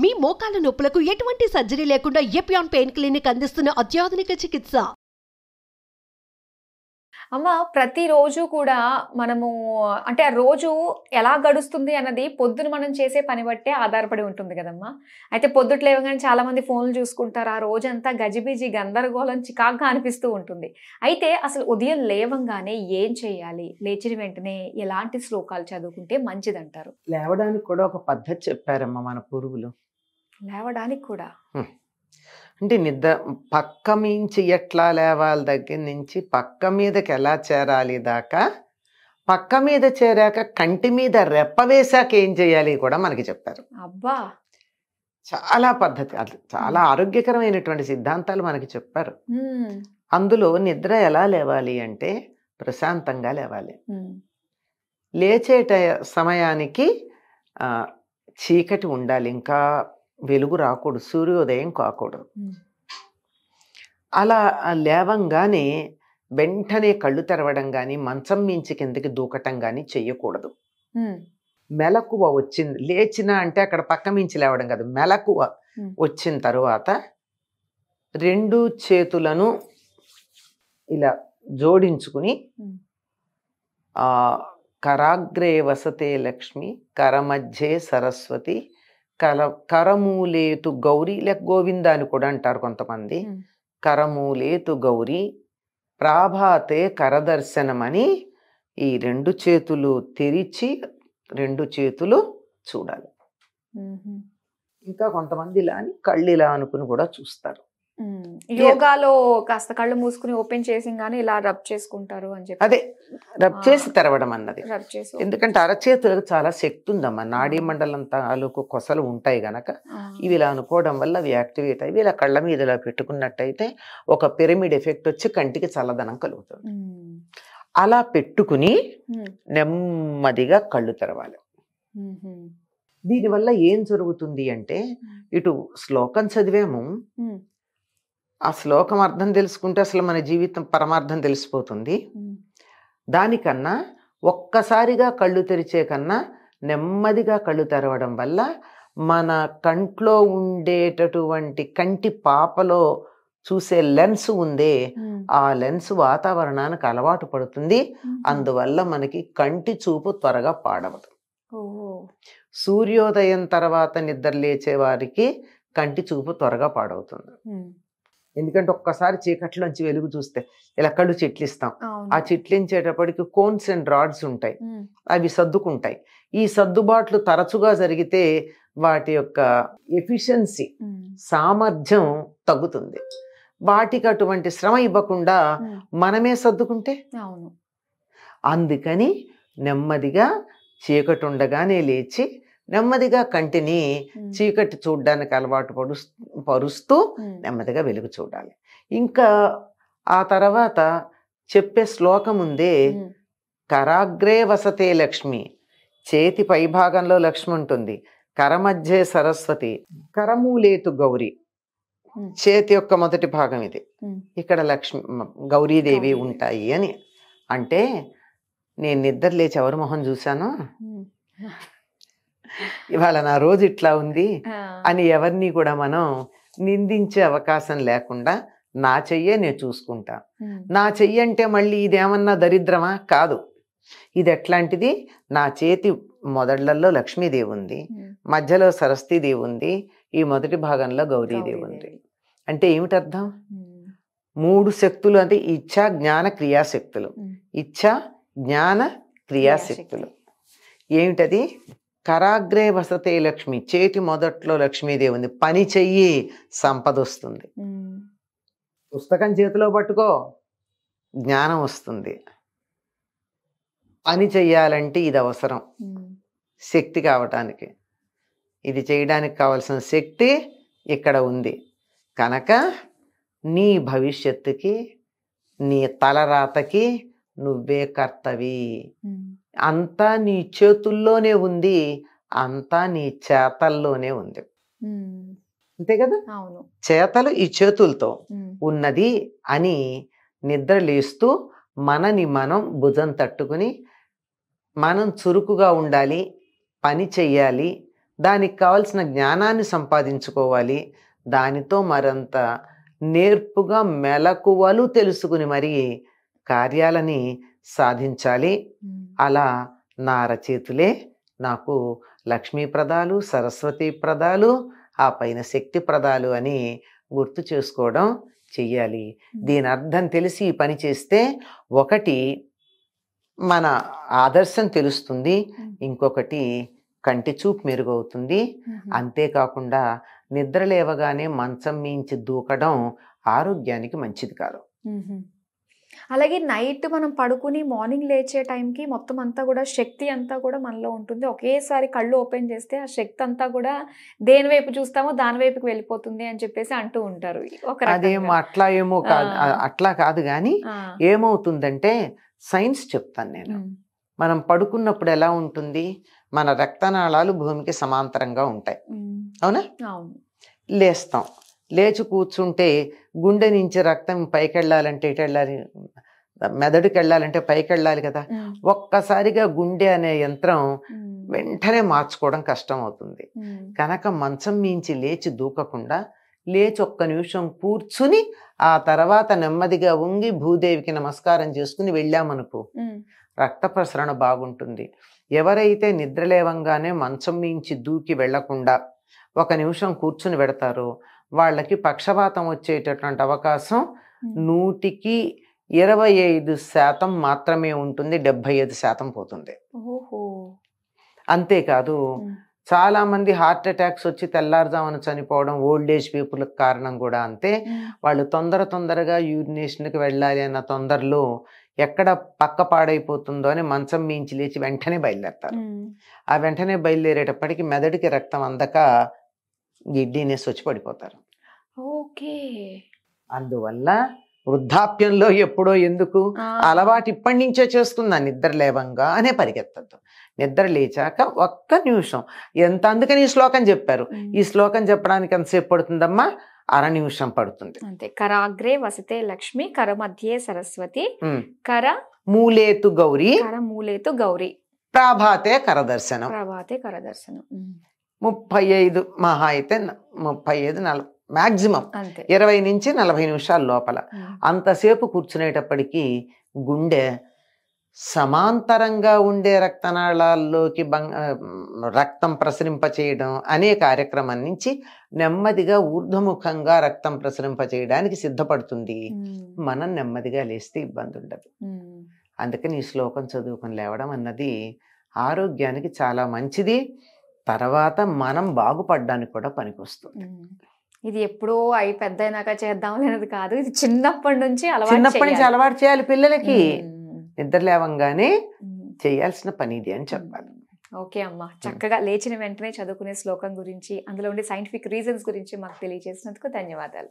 మీ మోకాల నొప్పులకు ఎటువంటి సర్జరీ లేకుండా ఎపియాన్ పెయిన్ క్లినిక్ అందిస్తున్న అత్యాధునిక చికిత్స. అమ్మ, ప్రతిరోజు కూడా మనము అంటే ఆ రోజు ఎలా గడుస్తుంది అన్నది పొద్దున మనం చేసే పని బట్టే ఆధారపడి ఉంటుంది కదమ్మా. అయితే పొద్దుట లేవగానే చాలా మంది ఫోన్లు చూసుకుంటారు. ఆ రోజంతా గజిబిజి గందరగోళం చికాగ్గా అనిపిస్తూ ఉంటుంది. అయితే అసలు ఉదయం లేవంగానే ఏం చేయాలి? లేచిన వెంటనే ఎలాంటి శ్లోకాలు చదువుకుంటే మంచిదంటారు? లేవడానికి కూడా ఒక పద్ధతి చెప్పారమ్మా మన పూర్వులు. లేవడానికి కూడా అంటే నిద్ర పక్క మించి ఎట్లా లేవాలి దగ్గర నుంచి పక్క మీదకి ఎలా చేరాలి దాకా, పక్క మీద చేరాక కంటి మీద రెప్ప వేశాక ఏం చేయాలి కూడా మనకి చెప్పారు. అబ్బా, చాలా పద్ధతి, అది చాలా ఆరోగ్యకరమైనటువంటి సిద్ధాంతాలు మనకి చెప్పారు. అందులో నిద్ర ఎలా లేవాలి అంటే ప్రశాంతంగా లేవాలి. లేచే సమయానికి చీకటి ఉండాలి, ఇంకా వెలుగు రాకూడదు, సూర్యోదయం కాకూడదు. అలా లేవంగానే వెంటనే కళ్ళు తెరవడం కానీ మంచం మించి కిందకి దూకటం కానీ చెయ్యకూడదు. మెలకువ వచ్చింది, లేచిన అంటే అక్కడ పక్క మించి లేవడం కాదు, మెలకువ వచ్చిన తరువాత రెండు చేతులను ఇలా జోడించుకుని కరాగ్రే వసతే లక్ష్మి కరమధ్యే సరస్వతి కరమూలేతు గౌరీ, లేక గోవింద అని కూడా అంటారు కొంతమంది. కరమూలేతు గౌరీ ప్రాభాతే కరదర్శనమని ఈ రెండు చేతులు తెరిచి రెండు చేతులు చూడాలి. ఇంకా కొంతమంది ఇలా అని కళ్ళు ఇలా అనుకుని కూడా చూస్తారు. యోగాలో కాస్త కళ్ళు మూసుకుని ఓపెన్ చేసి గానీ ఇలా రబ్ చేసుకుంటారు అని చెప్పి, అదే రబ్ చేసి తెరవడం అన్నది. రబ్ చేసి, ఎందుకంటే అరచేతులకు చాలా శక్తి ఉందమ్మా, నాడీ మండలం తాలూకు కొసలు ఉంటాయి గనక ఇవి ఇలా అనుకోవడం వల్ల అవి యాక్టివేట్ అయ్యి ఇలా కళ్ళ మీద ఇలా పెట్టుకున్నట్టయితే ఒక పిరమిడ్ ఎఫెక్ట్ వచ్చి కంటికి చల్లదనం కలుగుతుంది. అలా పెట్టుకుని నెమ్మదిగా కళ్ళు తెరవాలి. దీనివల్ల ఏం జరుగుతుంది అంటే, ఇటు శ్లోకం చదివాము, ఆ శ్లోకం అర్థం తెలుసుకుంటే అసలు మన జీవితం పరమార్థం తెలిసిపోతుంది. దానికన్నా ఒక్కసారిగా కళ్ళు తెరిచే కన్నా నెమ్మదిగా కళ్ళు తెరవడం వల్ల మన కంట్లో ఉండేటటువంటి కంటి పాపలో చూసే లెన్స్ ఉందే, ఆ లెన్స్ వాతావరణానికి అలవాటు పడుతుంది. అందువల్ల మనకి కంటి చూపు త్వరగా పాడవదు. సూర్యోదయం తర్వాత నిద్ర లేచే వారికి కంటి చూపు త్వరగా పాడవుతుంది. ఎందుకంటే ఒక్కసారి చీకట్లోంచి వెలుగు చూస్తే ఇలా కళ్ళు చిట్లిస్తాం, ఆ చిట్లించేటప్పటికి కోన్స్ అండ్ రాడ్స్ ఉంటాయి, అవి సర్దుకుంటాయి. ఈ సర్దుబాట్లు తరచుగా జరిగితే వాటి యొక్క ఎఫిషియన్సీ, సామర్థ్యం తగ్గుతుంది. వాటికి అటువంటి శ్రమ ఇవ్వకుండా మనమే సర్దుకుంటే, అందుకని నెమ్మదిగా చీకటి ఉండగానే లేచి నెమ్మదిగా కంటిని చీకటి చూడ్డానికి అలవాటు పరుస్తూ నెమ్మదిగా వెలుగు చూడాలి. ఇంకా ఆ తర్వాత చెప్పే శ్లోకం ఉందే, కరాగ్రే వసతే లక్ష్మి, చేతి పై భాగంలో లక్ష్మి ఉంటుంది, కరమధ్యే సరస్వతి, కరమూలేతు గౌరీ, చేతి యొక్క మొదటి భాగం ఇది, ఇక్కడ లక్ష్మి గౌరీదేవి ఉంటాయి అని. అంటే నేను నిద్ర లేచి ఎవరి మొహం చూశాను, ఇవాళ నా రోజు ఇట్లా ఉంది అని ఎవరిని కూడా మనం నిందించే అవకాశం లేకుండా నా చెయ్యే నేను చూసుకుంటా. నా చెయ్యి అంటే మళ్ళీ ఇదేమన్నా దరిద్రమా? కాదు. ఇది ఎట్లాంటిది, నా చేతి మొదళ్లలో లక్ష్మీదేవి ఉంది, మధ్యలో సరస్వతీదేవి ఉంది, ఈ మొదటి భాగంలో గౌరీదేవి ఉంది. అంటే ఏమిటి అర్థం? మూడు శక్తులు, అంటే ఇచ్ఛ జ్ఞాన క్రియాశక్తులు. ఇచ్ఛ జ్ఞాన క్రియాశక్తులు ఏమిటది? కరాగ్రే వసతే లక్ష్మి, చేతి మొదట్లో లక్ష్మీదేవి ఉంది, పని చెయ్యి సంపద వస్తుంది. పుస్తకం చేతిలో పట్టుకో జ్ఞానం వస్తుంది. పని చెయ్యాలంటే ఇది అవసరం, శక్తి కావటానికి. ఇది చేయడానికి కావాల్సిన శక్తి ఇక్కడ ఉంది కనుక నీ భవిష్యత్తుకి, నీ తలరాతకి నువ్వే కర్తవి. అంతా నీ చేతుల్లోనే ఉంది, అంతా నీ చేతల్లోనే ఉంది. అంతే కదా? చేతలు ఈ చేతులతో ఉన్నది అని నిద్ర లేస్తూ మనని మనం భుజం తట్టుకుని మనం చురుకుగా ఉండాలి, పని చెయ్యాలి, దానికి కావలసిన జ్ఞానాన్ని సంపాదించుకోవాలి. దానితో మరంత నేర్పుగా మెలకువలు తెలుసుకుని మరి కార్యాలని సాధించాలి. అలా నా రచయితులే నాకు లక్ష్మీప్రదాలు, సరస్వతీ ప్రదాలు, ఆ పైన శక్తి ప్రదాలు అని గుర్తు చేసుకోవడం చెయ్యాలి. దీని అర్థం తెలిసి ఈ పని చేస్తే ఒకటి మన ఆదర్శం తెలుస్తుంది, ఇంకొకటి కంటి చూపు మెరుగవుతుంది. అంతేకాకుండా నిద్ర లేవగానే మంచం మించి దూకడం ఆరోగ్యానికి మంచిది కాదు. అలాగే నైట్ మనం పడుకుని మార్నింగ్ లేచే టైంకి మొత్తం అంతా కూడా శక్తి అంతా కూడా మనలో ఉంటుంది. ఒకేసారి కళ్ళు ఓపెన్ చేస్తే ఆ శక్తి అంతా కూడా దేని వైపు చూస్తామో దాని వైపుకి వెళ్ళిపోతుంది అని చెప్పేసి అంటూ ఉంటారు. అదేమో అట్లా ఏమో కాదు, అట్లా కాదు. కానీ ఏమవుతుందంటే సైన్స్ చెప్తాను నేను. మనం పడుకున్నప్పుడు ఎలా ఉంటుంది, మన రక్తనాళాలు భూమికి సమాంతరంగా ఉంటాయి, అవునా? లేస్తాం, లేచి కూర్చుంటే గుండె నుంచి రక్తం పైకి వెళ్ళాలంటే ఎటు వెళ్ళాలి, మెదడుకి వెళ్ళాలంటే పైకి వెళ్ళాలి కదా. ఒక్కసారిగా గుండె అనే యంత్రం వెంటనే మార్చుకోవడం కష్టం అవుతుంది. కనుక మంచం మించి లేచి దూకకుండా లేచి ఒక్క నిమిషం కూర్చుని ఆ తర్వాత నెమ్మదిగా వంగి భూదేవికి నమస్కారం చేసుకుని వెళ్ళామనుకో, రక్త ప్రసరణ బాగుంటుంది. ఎవరైతే నిద్రలేవంగానే మంచం మించి దూకి వెళ్లకుండా ఒక నిమిషం కూర్చుని పెడతారో వాళ్ళకి పక్షపాతం వచ్చేటటువంటి అవకాశం 100కి 25% మాత్రమే ఉంటుంది, 75% పోతుంది. అంతేకాదు చాలా మంది హార్ట్ అటాక్స్ వచ్చి తెల్లారుజామున చనిపోవడం ఓల్డ్ ఏజ్ పీపుల్కి కారణం కూడా అంతే. వాళ్ళు తొందరగా యూరినేషన్కి వెళ్ళాలి అన్న తొందరలో ఎక్కడ పక్క పాడైపోతుందో అని మంచం మించి లేచి వెంటనే బయలుదేరతారు. ఆ వెంటనే బయలుదేరేటప్పటికి మెదడుకి రక్తం అందక గిడ్డీనెస్ వచ్చి పడిపోతారు. అందువల్ల వృద్ధాప్యంలో ఎప్పుడో ఎందుకు, అలవాటు ఇప్పటి నుంచే చేస్తుందా నిద్ర లేవంగా అనే పరిగెత్తద్దు. నిద్ర లేచాక ఒక్క నిమిషం ఎంత, అందుకని ఈ శ్లోకం చెప్పారు. ఈ శ్లోకం చెప్పడానికి ఎంతసేపు పడుతుందమ్మా? 1/2 నిమిషం పడుతుంది. అంతే. కరాగ్రే వసతే లక్ష్మి, కర మధ్యే సరస్వతి, కర మూలేతు గౌరీ, కర మూలేతు గౌరీ, ప్రాభాతే కరదర్శనం. 35 మహా అయితే 35-40 మ్యాక్సిమం 20 నుంచి 40 నిమిషాల లోపల. అంతసేపు కూర్చునేటప్పటికీ గుండె సమాంతరంగా ఉండే రక్తనాళాల్లోకి రక్తం ప్రసరింపచేయడం అనే కార్యక్రమం నుంచి నెమ్మదిగా ఊర్ధ్వముఖంగా రక్తం ప్రసరింపచేయడానికి సిద్ధపడుతుంది. మనం నెమ్మదిగా లేస్తే ఇబ్బంది ఉండదు. అందుకని ఈ శ్లోకం చదువుకొని లేవడం అన్నది ఆరోగ్యానికి చాలా మంచిది. తర్వాత మనం బాగుపడడానికి కూడా పనికొస్తుంది. ఇది ఎప్పుడో పెద్ద అయినాక చేద్దాం అనేది కాదు, ఇది చిన్నప్పటి నుంచి అలవాటు చేయాలి పిల్లలకి. నిద్ర లేవంగానే చేయాల్సిన పని ఇది అని చెప్పాలి. ఓకే అమ్మా, చక్కగా లేచిన వెంటనే చదువుకునే శ్లోకం గురించి, అందులో ఉండే సైంటిఫిక్ రీజన్స్ గురించి మాకు తెలియజేసినందుకు ధన్యవాదాలు.